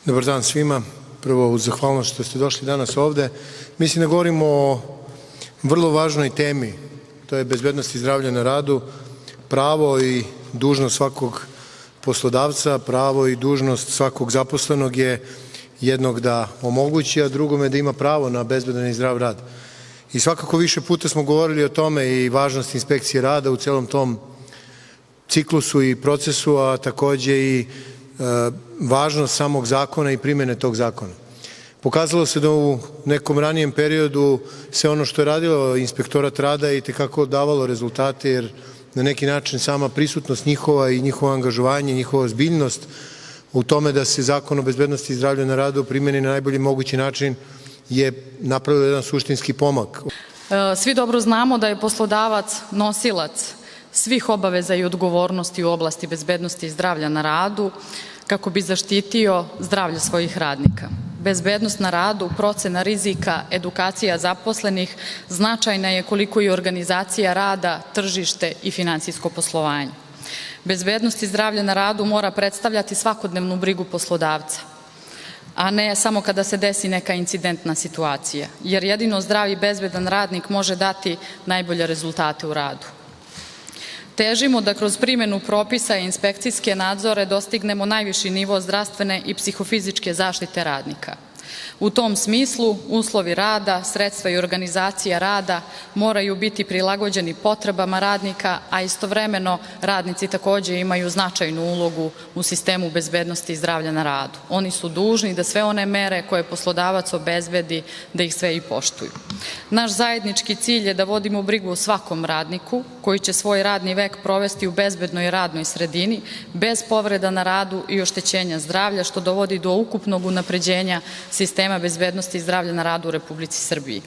Dobar dan svima. Prvo, uz zahvalnost što ste došli danas ovde. Mislim da govorimo o vrlo važnoj temi, to je bezbednost i zdravlje na radu, pravo i dužnost svakog poslodavca, pravo i dužnost svakog zaposlenog je jednog da omogući, a drugome da ima pravo na bezbedan i zdrav rad. I svakako više puta smo govorili o tome i važnosti inspekcije rada u celom tom ciklusu i procesu, a takođe i važnost samog zakona i primene tog zakona. Pokazalo se da u nekom ranijem periodu sve ono što je radilo inspektorat rada i tekako davalo rezultate, jer na neki način sama prisutnost njihova i njihovo angažovanje, njihova ozbiljnost u tome da se Zakon o bezbednosti i zdravlju na radu primeni na najbolji mogući način je napravilo jedan suštinski pomak. Svi dobro znamo da je poslodavac nosilac svih obaveza i odgovornosti u oblasti bezbednosti i zdravlja na radu kako bi zaštitio zdravlje svojih radnika. Bezbednost na radu, procena rizika, edukacija zaposlenih značajna je koliko i organizacija rada, tržište i finansijsko poslovanje. Bezbednost i zdravlje na radu mora predstavljati svakodnevnu brigu poslodavca, a ne samo kada se desi neka incidentna situacija, jer jedino zdrav i bezbedan radnik može dati najbolje rezultate u radu. Težimo da kroz primjenu propisa i inspekcijske nadzore dostignemo najviši nivo zdravstvene i psihofizičke zaštite radnika. U tom smislu, uslovi rada, sredstva i organizacija rada moraju biti prilagođeni potrebama radnika, a istovremeno radnici takođe imaju značajnu ulogu u sistemu bezbednosti i zdravlja na radu. Oni su dužni da sve one mere koje poslodavac obezbedi, da ih sve i poštuju. Naš zajednički cilj je da vodimo brigu o svakom radniku koji će svoj radni vek provesti u bezbednoj radnoj sredini, bez povreda na radu i oštećenja zdravlja, što dovodi do ukupnog unapređenja sistema bezbednosti i zdravlja na radu u Republici Srbiji.